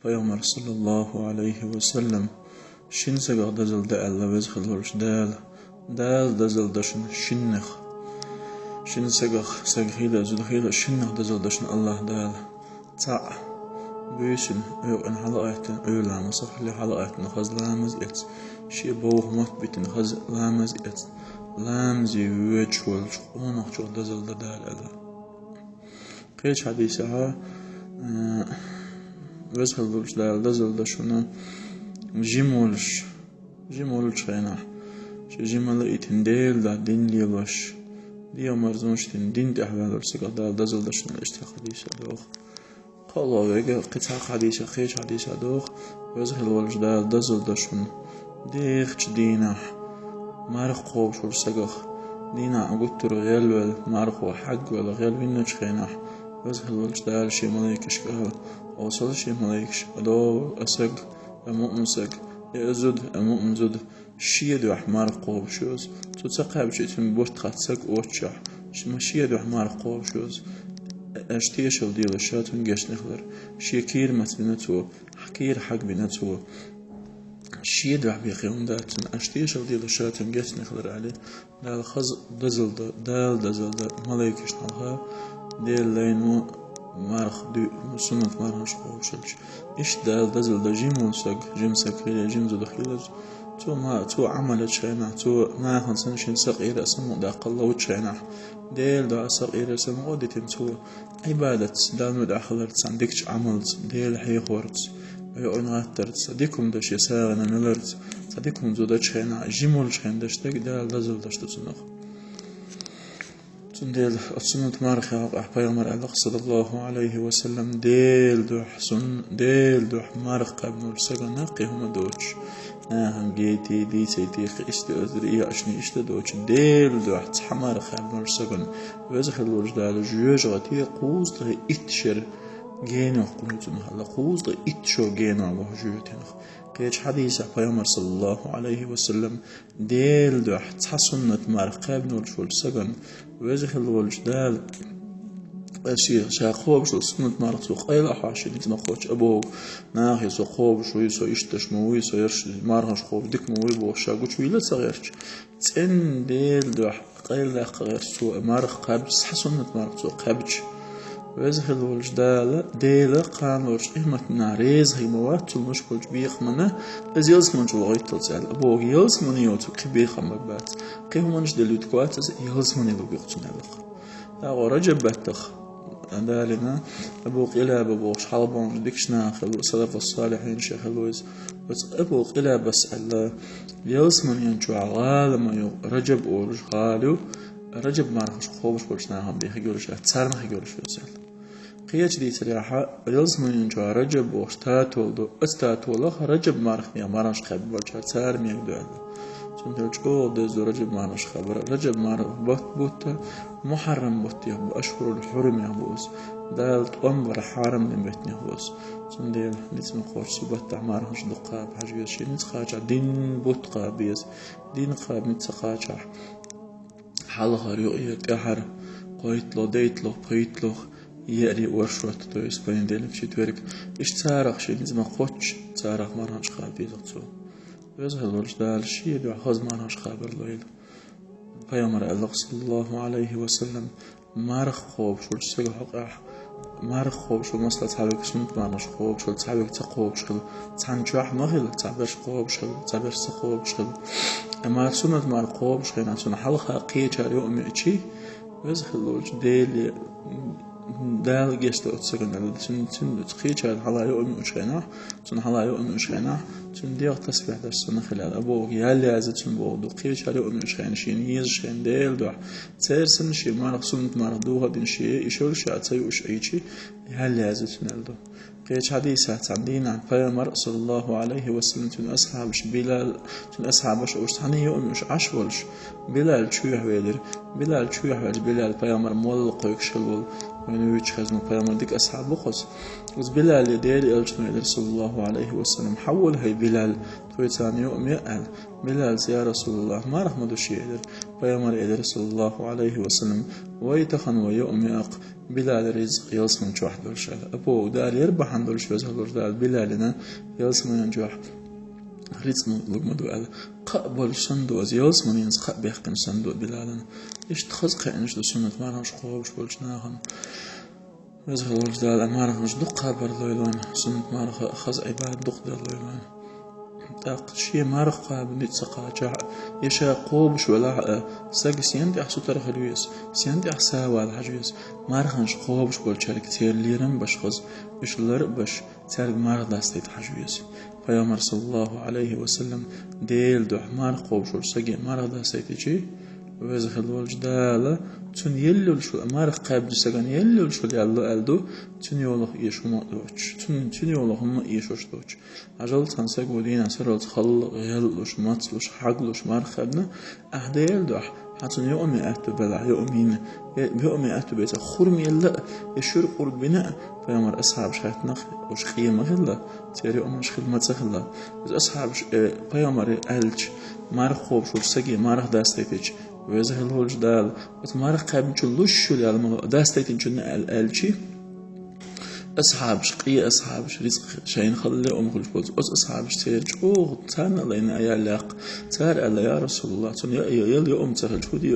Peygamber sallallahu aleyhi ve sellem şinsegah dazılda Allah vezhılırış dal dazıldaşın şinnek şinsegah seghila zülhila şinnek dazıldaşın Allah dal ta büyüsün en halayettin öylama sahli halayettin hazlamız et şi boğmak bitin hazlamız et lamzi veçhul onak çok dazılda dal Allah qeç hadisha vezhılırış dal dazıldaşını جيمولش خينا شو جيمالا إتن ديل دا دين ليباش ديا مرزونش تن دين تحوال ورسيقا دال دازل داشنا الاشتاق حديثة دوخ قالوا ويقا قطع حديثة خيش حديثة دوخ وزهل والش دال دازل داشن ديخش دينا مارخ قوبش ورسيقا دينا عقوتر غيل وال مارخ وحق ولا غيل وينش خينا وزهل والش دال شي ملايكش كهو وصل شي ملايكش أدو أسق المؤمن سق يزود المؤمن زود شيء دو أحمر قوب شوز تتقاب شيء من بوت خاتسق أوتشح شما شيء دو أحمر قوب شوز أشتيش الديل الشات ونجش نخلر شيء كير مثلنته حكير حق بنته شيء دو بيقيم داتن أشتيش الديل الشات ونجش نخلر عليه دال خز دزل ملايكش نالها ديل لينو مارخ دو سنة مارخش خوشلش إيش دزل دا جيمون سق جيم سكرية جيم زود خيلج تو عملت شينا تو ما خنسن شين سقير اسمه دا قلا وشينا ديل دا سقير اسمه وديتم تو عبادة دال مد أخلرت عندكش عملت ديل حي خورت ويقولن غاترت صديقكم دا شي ساغنا نلرت صديقكم زود شينا جيمول شين داشتك دال دزل داشتو تنخ ديل أتصنت مارخ أحبايغمر الله صلى الله عليه وسلم ديل دوح مارخ قبل السجن نقي هم دوتش ناهم جيتي دي سيتي إشت أزري عشني إشت دوتش ديل دوح تحمر قبل السجن وزخ الوجدال جوج غتي قوز ده إتشر جينو قنوتنا هلا قوز ده إتشو جينو الله جوتنا قيش حديث پیامبر صلى الله عليه وسلم ديل دو تحسنت مرقب نول شول سجن وجه الولج دال أشياء شاقوب شو سنت مرق سو قيل أحاشي نتما خوش أبوك ناخي سو خوب شو يسو يشتش موي سو يرش مرغش خوب ديك موي بو شاقو شو يلا صغيرش تن ديل دو قيل لا غير سو مرق قبج حسنت مرق سو قبج وزه الوجدال ديلا قان ورش إهمت ناريز هي مواد تلمش بوج بيخ منه از يلز من جو غيت تلزال أبوغ يلز من يوتو كبيخ مبات قيه منش دلوت كواتز يلز من يلو بيختو نبخ داغو رجب باتخ دالنا أبوغ إلا ببوغ شحالبون ديكشنا خلو سلف الصالحين شخلوز بس أبوغ إلا بسأل يلز من ينشو عغال ما يو رجب أورج غالو رجب مارخش خوبش بولشناهم بيخ يقولش أتسار ما يقولش يزال قياش دي سريحة يلزم ينجو رجب واشتاتولدو استاتولخ رجب مارخ يا مارش خبر بولش أتسار ما يقدر سنتوجو دزو رجب مارش خبر رجب مارخ بوت محرم بوت يا أشهر الحرم يا بوز دال أمر حرم من بيتنا بوز سنديل نسمع خورش سبت مارخش دقاب حاجة شيء نتخاجع دين بوت قابيز دين قاب نتخاجع حلقة رؤية أحر قيتلو ديتلو قيتلو يأري ورشوت تو إسبانيا ديلك شي تورك إيش تارخ شي نزما قوتش تارخ مرهنش خابي لغتو ويزهل ورش دال شي دو خز مرهنش خابر لويل پیامبر الله صلى الله عليه وسلم مرخ خوب شو سيغ حق مرخ خوب شو مسلا تابك سنت مرهنش خوب شو تابك تقوب شو تنجح مغل تابش خوب شو تابش خوب شو أما سنت مع القوم شخينا سنة حلقة قيتش يوم يأتي وزخ الوج دال جست أتسرنا سن تقيتش على يوم يشخينا سنة على يوم يشخينا سن دير تسبح در سنة خلال أبوك يالي عزت سن بودو قيتش على يوم يشخينا شين يز شين ديل دوح تير سن شي مارق سنت مارق دوها دين شي يشول شي عتيوش أيشي يالي عزت سن الدو قيش حديثات عندنا عن پیامبر صلى الله عليه وسلم تون أصحابش بلال تون أصحابش أرسحني يوم مش عشولش بلال شو يحويدر بلال شو يحويدر بلال پیامبر مول قيكشلول من ويش خزن پیامبر ديك أصحابه خز وز بلال يدير إلشنا صلى الله عليه وسلم حول هاي بلال تويتان يوم يقال بلال يا رسول الله ما رحمة شيء Peygamber eder sallallahu aleyhi ve sellem ويتخن ويؤمئق بلال رزق يلسمن جوح دولشال أبو دار يربحن دولش وزهلور دال بلالنا يلسمن جوح رزق لقمدو على قبل شندو از يلسمن ينز قبل يحكم شندو بلالنا إيش تخز قينش دو سنة مارهمش قوبش بولش ناغن وزهلور دال مارهمش دو قابر لويلون سنة مارخ خز عباد دق دال لويلون تاق شيء مارخ قابل نتسقى جاء يشا قوبش ولا ساق سيندي أحسو ترخ الويس سيندي أحسا والحجويس مارخنش قوبش بول شارك تير ليرم باش خز باش لر باش تارق مارخ داستيت حجويس پیامبر صلى الله عليه وسلم ديل دو مارخ قوبش ول ساقي مارخ داستيت جي وزخل والجدالة تون يلول شو مارخ قابل ساقان يلول شو يالله ألدو تون يولخ يشوما دوش تون يولخ هم يشوش دوش عجل تنساق ودينا سرلت خل غيلوش ماتلوش حقلوش مارخ قابنا أهديل دوح حتى يومي أهتو بلع يومي أهتو بيتا خرم يلا يشور قرب بناء فيامر أصحاب شايتنا وش خيمة غلا تيري أمش خدمة غلا أصحاب فيامر ألج مارخ خوب شو ساقي مارخ داستيتج ويزه الهولج دال وتمارخ قابل جلوش شو لالمو داستيتج جنة الألجي أصحابش قية أصحابش رزق شين خلي خلش بولز أصحابش تيرج تانا لينا يا لاق تار الله يا رسول الله تون يا تخل شو دي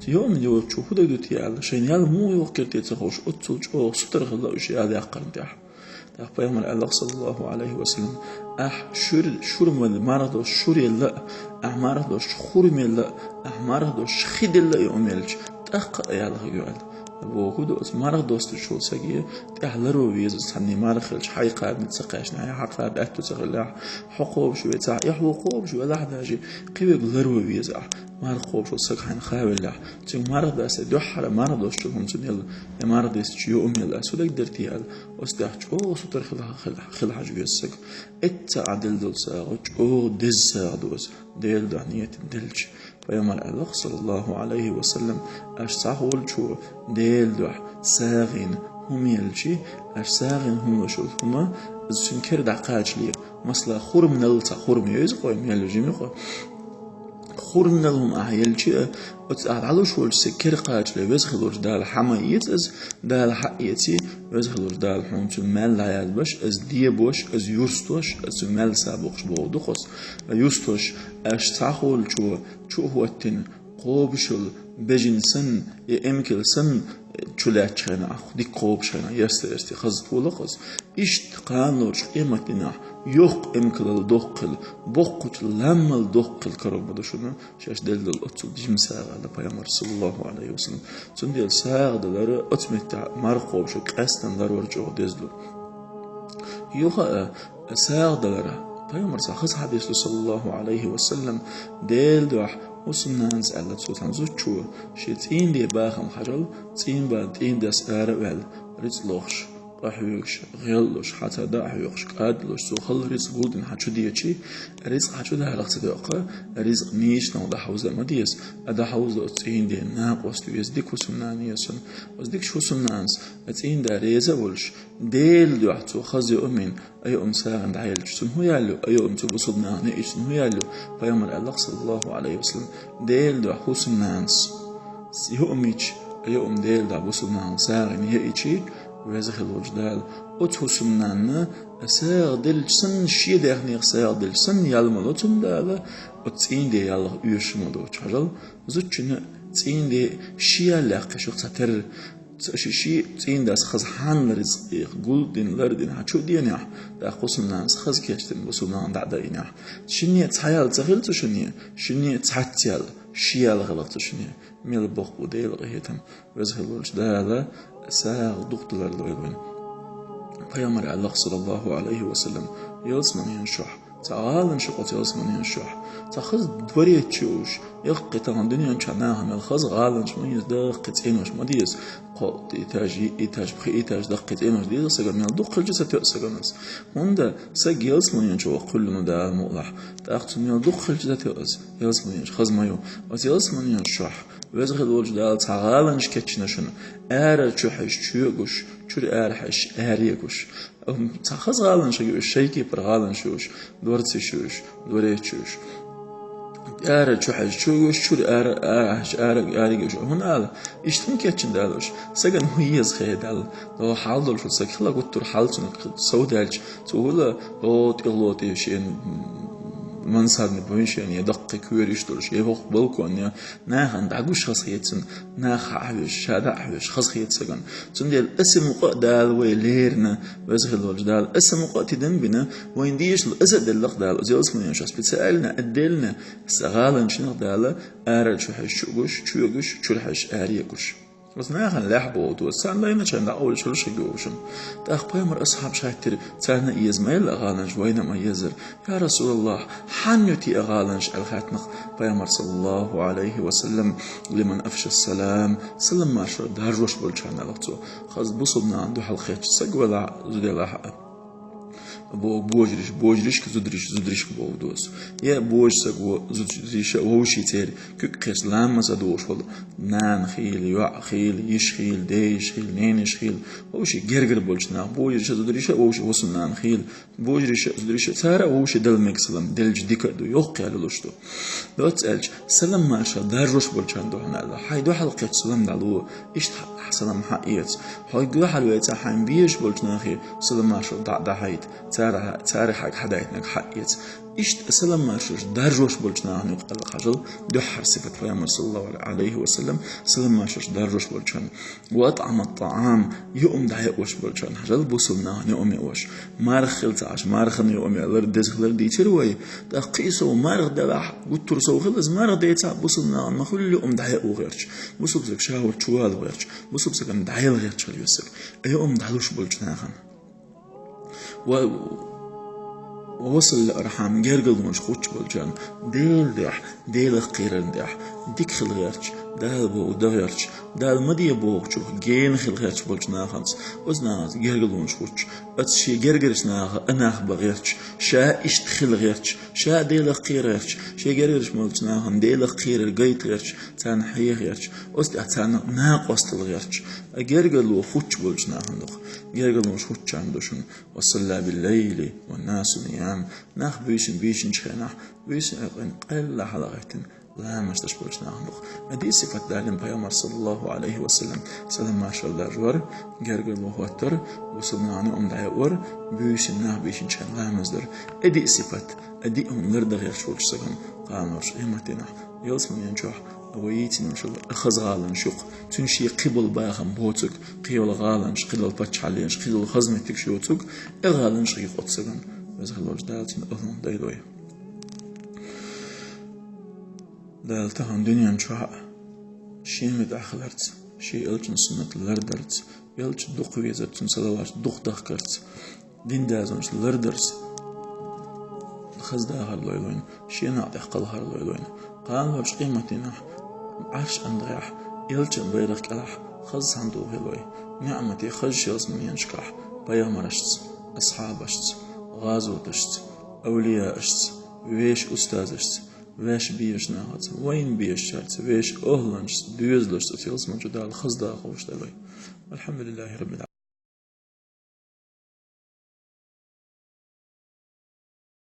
يوم شو هدا دوتي على شين يال مو يوكرتي تخوش أتول ستر خلا وش يا لاق قرنتاح تاخ بيامر الله صلى الله عليه وسلم شور مال مرض شور يلا مرض شخور ملا مرض شخيد الله يوملج تاخ يا الله يقول بوجود مارخ دوست شو سجيه تحلرو ويز سني مارخلش حقيقة متسقاش نهاية حقيقة بأكتو تغلى حقوب شو يتاع يحقوب شو لا حدا جي قوي غلرو ويز مارخوب شو سق حين خاول لا تون مارخ داس دوحر مارخ دوست شو هم تنيل مارخ داس شو يلا سودك درتي هل أستح شو سطر خل حاجة يسق التعدل دول ساق شو دز ساق دوز ديل دعنية دلج پیامبر الله صلى الله عليه وسلم أشتاقول شو ديل دوح ساغين هم يلشي أشتاغين هم شو هما زين كرد عقاج ليه مثلا خور من التا خور ميز قوي ميلوجي ميقو خور من لهم أحيلشي على شو السكر قاج ليه وزخلوش دال حمايت از دال حقيتي وزخلوش دال حمت المال لا يلبش از ديبوش از يوستوش از المال سابقش بودخص يوستوش أشتاقول شو هو التن قوبشل بجنسن يمكن سن چولات شنا خدي قوب شنا يسترستي خز ولقز إشت قانورش قيمتنا يوق إمكن الدقل بقت لما الدقل كرب بدشنا شاش دل الأطل جم ساعة على بيامر صلى الله عليه وسلم تنديل ساعة دلار أتمت مرقوب شو كأستن دار ورجع دزلو يوها ساعة دلار بيامر خز حديث صلى الله عليه وسلم دل دوح وسنانز على صوتان زوجو شيتين دي باخم حجل تين بعد تين دس أربعل رزلوش راحوش غيلوش حتى داحوش قادلوش سوخل رزق جودن حشو ديتشي رزق حشو ده رقص دقة رزق ميش نو ده حوزة مديس أده حوزة تين دي ناقوس تيز ديك وسنان يسون وزديك شو سنانز تين ده ريزة ولش ديل دو حتو خزي أمين أي ساغن دعيلش سن هو يالو أي تبصدنا نيش سن هو يالو بيامر الله صلى الله عليه وسلم ديل دو حو سنانز يو أميش أي ديل ده بصدنا ساغن يأيشي ويزخ الوجدال أتوسمنا ساغ دلسن شي دهني ساغ دلسن يالملوتم دالا أتين دي يالله يشمدو تشارل زوجنا تين دي شي لاقي شو تر شي تين داس خز حان رزق جولدن لردن هاتشو دينا دا خصنا خز كيشتن وسونا دعدينا شنيه تحيال تغلت شنيه تحتيال شيال غلط شنيه ميل بوق وديل غيتم ويزخ الوجدال ساغ دكتور لوين پیامبر الله صلى الله عليه وسلم يلسمن ينشح تعال نشقت يلسمن ينشح تخذ دوري تشوش يقطع عن دنيا شناها من الخز غالنش من يدق تينوش مديس قط إتاج بخي إتاج دق تينوش دي سجل من الدق الجسد يأسجنس هندا سج يلسمن ينشوا كلنا ده مولح تأخذ من الدق الجسد يلسمن ينش خز مايو بس يلسمن ينشح وزغ الوجدال تعالنش كتشنشن تشوحش تشوغش شور حش يقوش تخز غالنش يقوش شيكي برغالنشوش دورتشوش دوريتشوش آر شو حاج شو شو آر جوش هنا هذا إشتم كاتشن دالوش سجن هو يزخي دال لو حاضر شو سكلا قلت حالتنا سودالج سولا هو تقلوت يشين منصار نبويش يعني يدق كوريش دولش يبغى بالكون يا ناخن دعوش خصيتن ناخ عوش هذا عوش خصيت سجن تندي الاسم قدال ويليرنا وزغل وجدال اسم قاتدن بنا وين ديش الاسد اللقدال زيوس من يشاس بتسألنا أدلنا استغالن شنو داله أرد شو حش شو يجوش شو حش أريجوش بس ناخن لحبو تو سان لا ينشان أول شو شجوشن تأخبي مر أصحاب شايتر تانا إزمايل أغالنش وين ما يزر يا رسول الله حنيتي أغالنش الخاتنق بيامر صلى الله عليه وسلم لمن أفشى السلام سلم ما شو دارجوش بالشان لقطو خاص بصبنا عنده حلقة سجولا زدلا بوجريش زدريش بودوس يا بوج سجو زدريش ووشي تير كيس لام مسدوش ولا نان خيل يوع خيل يش خيل ديش خيل نينش خيل ووشي جرجر بولشنا بوجريش زدريش ووشي وصل نان خيل بوجريش زدريش سارة ووشي دل مكسلم دلج ديك دو يوقي على لوشتو لو تسألش سلام ما شاء دارجوش بولشان دو هنا حيدو حلقة سلام دالو إيش سلام حقيقة حيدو حلوة حين بيش بولشنا خير سلام ما شاء دا حيد تاري حدايتنك حقيقة إشت سلام ما شوش دارجوش بولشنا عنو قال خجل دحر صفة بيامر صلى الله عليه وسلم سلام ما شوش دارجوش بولشان وأطعم الطعام يوم دعيق وش بولشان حجل بوصلنا يوم يوش مارخل تعش مارخل يوم يالر دزخلر دي تروي تقيسو مارخ دلاح قطر سو خلص مارخ ديتا بوصلنا ما كل يوم دعيق وغيرش بوصل شاور شوال وغيرش بوصل كان دعيق غيرش اليوسف يوم دعلوش بولشنا خن ووصل الأرحام جرجل مش خوش بالجان ديل قيرن دح ديك خل غيرش دال بو دغيرش دال مدي بوغشو جين خل غيرش بالجنا خمس وزناز جرجل مش خوش أتشي جرجرش ناخ أناخ بغيرش شا إشت خل غيرش شا ديل قيرش شا جرجرش بالجنا خم ديل قير الجيت غيرش تان حي غيرش أست تان ناقص الغيرش جرجل وخوش بالجنا خندق جرجل مش خوش عندوشن وصلى بالليل والناس نيام ناخ بيشن شخناخ بيشن قل حلقتين لا مش تشبرش ناخنخ هذه صفة دالين بيامر صلى الله عليه وسلم سلام ما شاء الله جوار جرجل وهوتر وصلنا عنه دعور بيشن ناخ بيشن شخن لا مصدر هذه صفة هذه نرد غير شوش سكن قامرش إيمتنا يلسمن ينجح ويتين إن شاء الله أخذ غالن شوق تنشي قبل باخم بوتك قيل غالنش قيل البتش علينش قيل الخزمتك شوتك الغالنش غيق أتسجن بس خلوش دالتين أهلون دايلوي دالتهم دنيا نشوح شي مدعخلرت شي إلجن سنة لردرت يلج دق ويزرتن صلوات دق دخكرت دين دازنش لردرت خز داخل لويلوين شي نعطي قلها لويلوين قال وش قيمتنا عرش أندريح يلجن بيرك ألح خز هندو هلوي نعمتي خج يزمن ينشكح بيامرشت أصحابشت غازوتشت أولياءشت ويش أستاذشت ويش بيش ناهت وين بيش شارت ويش أهلنشت بيوزلشت تيلسمن جدال خز داخل وش دلوي الحمد لله رب العالمين.